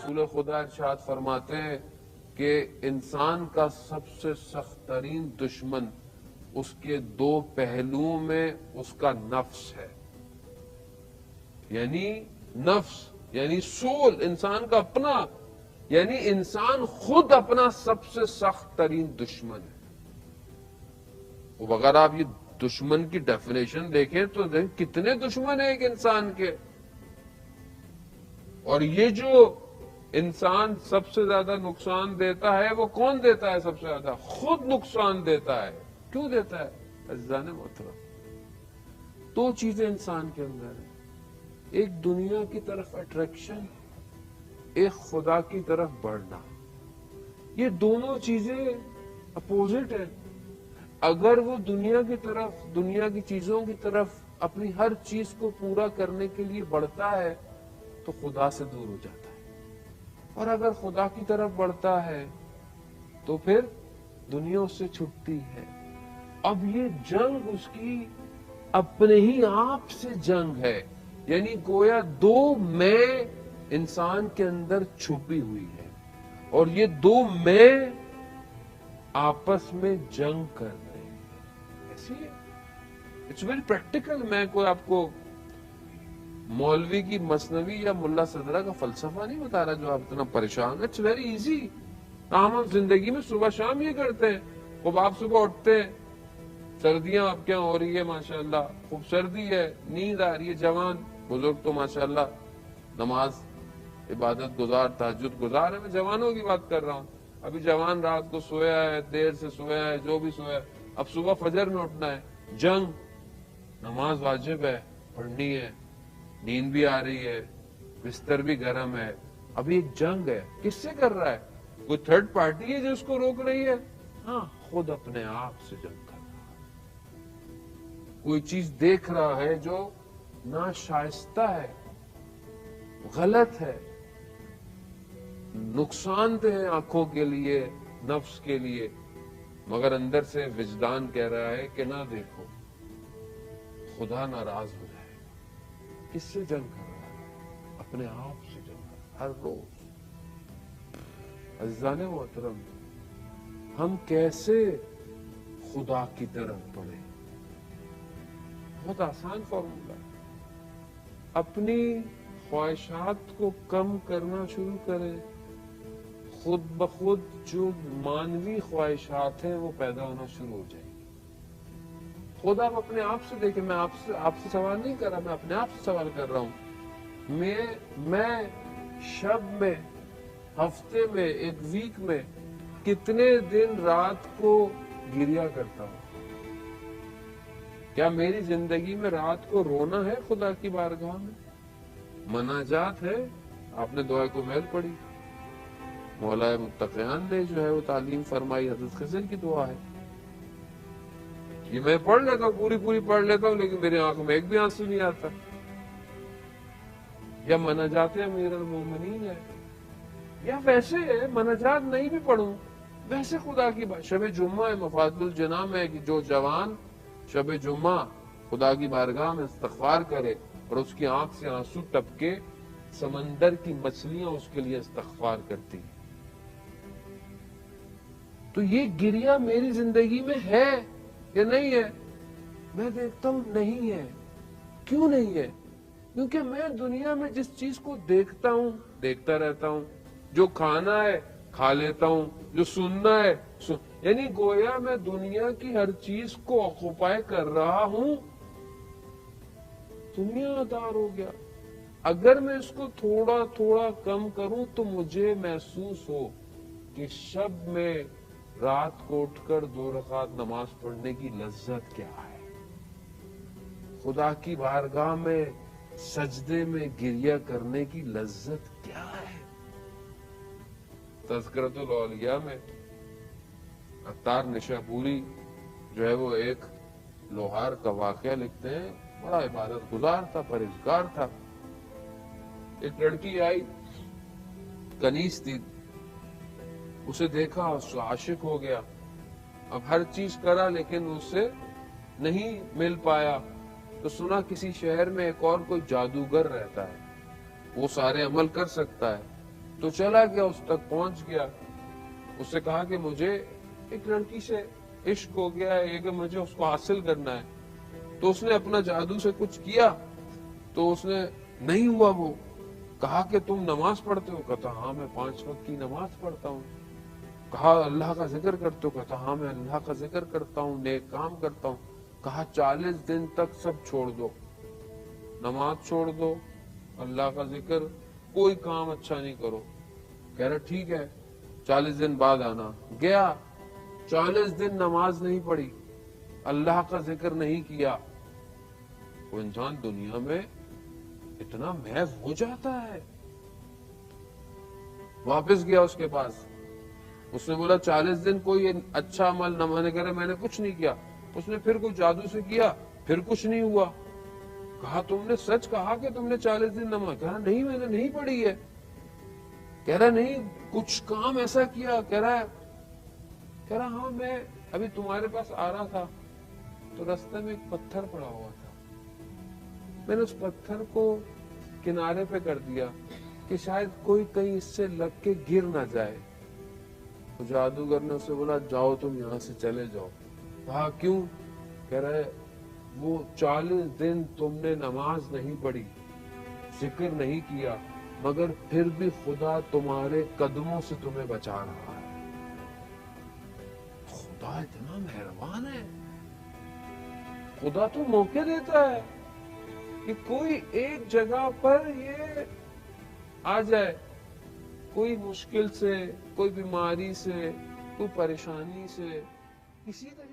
رسول خدا ارشاد فرماتے ہیں کہ انسان کا سب سے سخت ترین دشمن اس کے دو پہلوؤں میں اس کا نفس ہے. یعنی نفس یعنی سول، انسان کا اپنا، یعنی انسان خود اپنا سب سے سخت ترین دشمن ہے. اب اگر آپ یہ دشمن کی ڈیفینیشن دیکھیں تو کتنے دشمن ہیں ایک انسان کے. اور یہ جو انسان سب سے زیادہ نقصان دیتا ہے وہ کون دیتا ہے؟ سب سے زیادہ خود نقصان دیتا ہے. کیوں دیتا ہے؟ عزیزان محترم، دو چیزیں انسان کے اندر ہیں، ایک دنیا کی طرف اٹریکشن، ایک خدا کی طرف بڑھنا. یہ دونوں چیزیں اپوزٹ ہیں. اگر وہ دنیا کی طرف، دنیا کی چیزوں کی طرف اپنی ہر چیز کو پورا کرنے کے لیے بڑھتا ہے تو خدا سے دور ہو جاتا ہے، اور اگر خدا کی طرف بڑھتا ہے تو پھر دنیا اس سے چھٹتی ہے. اب یہ جنگ اس کی اپنے ہی آپ سے جنگ ہے، یعنی گویا دو میں انسان کے اندر چھپی ہوئی ہے، اور یہ دو میں آپس میں جنگ کر رہے ہیں. ایسی ہے، اٹس ویری پریکٹیکل. میں کوئی آپ کو مولوی کی مثنوی یا ملا صدرہ کا فلسفہ نہیں بتا رہا جو آپ اتنا پریشان. It's very easy. ہم زندگی میں صبح شام یہ کرتے ہیں. خوب آپ صبح اٹھتے ہیں، سردیاں آپ کے یہاں ہو رہی ہے ماشاءاللہ، خوب سردی ہے، نیند آ رہی ہے. جوان بزرگ تو ماشاءاللہ نماز عبادت گزار، تہجد گزار ہے. میں جوانوں کی بات کر رہا ہوں. ابھی جوان رات کو سویا ہے، دیر سے سویا ہے، جو بھی سویا ہے، اب صبح فجر میں اٹھنا ہے. جنگ، نماز واجب ہے، پڑھنی ہے، نیند بھی آ رہی ہے، بستر بھی گرم ہے. ابھی ایک جنگ ہے. کس سے کر رہا ہے؟ کوئی تھرڈ پارٹی ہے جو اس کو روک رہی ہے؟ ہاں، خود اپنے آپ سے جنگ کر رہا ہے. کوئی چیز دیکھ رہا ہے جو ناشائستہ ہے، غلط ہے، نقصان دہ ہے آنکھوں کے لیے، نفس کے لیے، مگر اندر سے وجدان کہہ رہا ہے کہ نہ دیکھو، خدا ناراض ہو جائے گا. کس سے جنگ کر رہا ہے؟ اپنے آپ سے جنگ کر رہا ہے ہر روز. عزیزان محترم، ہم کیسے خدا کی طرف بڑھیں؟ بہت آسان فارمولا ہے. اپنی خواہشات کو کم کرنا شروع کریں. خود بخود جو مانوی خواہشات ہیں وہ پیدا ہونا شروع ہو جائیں گی. خود آپ اپنے آپ سے دیکھیں. میں آپ سے سوال نہیں کر رہا، میں اپنے آپ سے سوال کر رہا ہوں. میں شب میں، ہفتے میں، ایک ویک میں کتنے دن رات کو گریا کرتا ہوں؟ کیا میری زندگی میں رات کو رونا ہے خدا کی بارگاہ میں؟ مناجات ہے. آپ نے دعا کو محل پڑھی، مولا متقیان نے جو ہے وہ تعلیم فرمائی، حضرت خضر کی دعا ہے. یہ میں پڑھ لیتا ہوں، پوری پڑھ لیتا ہوں، لیکن میری آنکھ میں ایک بھی آنسو نہیں آتا. یا مناجات امیر المومنین ہے، یا ویسے ہے مناجات نہیں بھی پڑھوں، ویسے خدا کی بات. شب جمعہ ہے، مفاد الجناح میں کہ جو جوان شب جمعہ خدا کی بارگاہ میں استغفار کرے اور اس کی آنکھ سے آنسو ٹپکے، سمندر کی مچھلیاں اس کے لیے استغفار کرتی ہیں. تو یہ گریا میری زندگی میں ہے یا نہیں ہے؟ میں دیکھتا ہوں نہیں ہے. کیوں نہیں ہے؟ کیونکہ میں دنیا میں جس چیز کو دیکھتا ہوں دیکھتا رہتا ہوں. جو کھانا ہے کھا لیتا ہوں، جو سننا ہے یعنی گویا میں دنیا کی ہر چیز کو آکوپائی کر رہا ہوں. دنیا دار ہو گیا. اگر میں اس کو تھوڑا تھوڑا کم کروں تو مجھے محسوس ہو کہ شب میں رات کو اٹھ کر 2 رکعت نماز پڑھنے کی لذت کیا ہے، خدا کی بارگاہ میں سجدے میں گریہ کرنے کی لذت کیا ہے. تذکرۃ الاولیاء میں عطار نشاپوری جو ہے وہ ایک لوہار کا واقعہ لکھتے ہیں. بڑا عبادت گزار تھا، پرہیزگار تھا. ایک لڑکی آئی، کنیز تھی، اسے دیکھا، اس سے عاشق ہو گیا. اب ہر چیز کرا لیکن اس سے نہیں مل پایا. تو سنا کسی شہر میں ایک اور کوئی جادوگر رہتا ہے، وہ سارے عمل کر سکتا ہے. تو چلا گیا, اس تک پہنچ گیا. اس سے کہا کہ مجھے ایک لڑکی سے عشق ہو گیا ہے کہ مجھے اس کو حاصل کرنا ہے. تو اس نے اپنا جادو سے کچھ کیا, تو اس نے نہیں ہوا. وہ کہا کہ تم نماز پڑھتے ہو؟ کہتا ہاں میں 5 وقت کی نماز پڑھتا ہوں. کہا اللہ کا ذکر کرتے ہو؟ کہتا ہاں میں اللہ کا ذکر کرتا ہوں, نیک کام کرتا ہوں. کہا 40 دن تک سب چھوڑ دو, نماز چھوڑ دو, اللہ کا ذکر, کوئی کام اچھا نہیں کرو. کہہ رہا ٹھیک ہے 40 دن بعد آنا. گیا, 40 دن نماز نہیں پڑھی, اللہ کا ذکر نہیں کیا. وہ انسان دنیا میں اتنا محض ہو جاتا ہے. واپس گیا اس کے پاس, اس نے بولا 40 دن کوئی اچھا عمل نہ, میں نے کہا میں نے کچھ نہیں کیا. اس نے پھر کوئی جادو سے کیا, پھر کچھ نہیں ہوا. کہا تم نے سچ کہا کہ تم نے 40 دن نماز؟ کہہ رہا نہیں میں نے نہیں پڑھی ہے. کہہ رہا نہیں کچھ کام ایسا کیا؟ کہہ رہا ہاں میں ابھی تمہارے پاس آ رہا تھا تو رستے میں ایک پتھر پڑا ہوا تھا, میں نے اس پتھر کو کنارے پہ کر دیا کہ شاید کوئی کہیں اس سے لگ کے گر نہ جائے. تو جادوگر نے اسے بولا جاؤ تم یہاں سے چلے جاؤ. کہا کیوں؟ کہہ رہے وہ 40 دن تم نے نماز نہیں پڑھی, ذکر نہیں کیا, مگر پھر بھی خدا تمہارے قدموں سے تمہیں بچا رہا ہے. خدا اتنا مہربان ہے. خدا تو موقع دیتا ہے کہ کوئی ایک جگہ پر یہ آ جائے, کوئی مشکل سے, کوئی بیماری سے, کوئی پریشانی سے, کسی طرح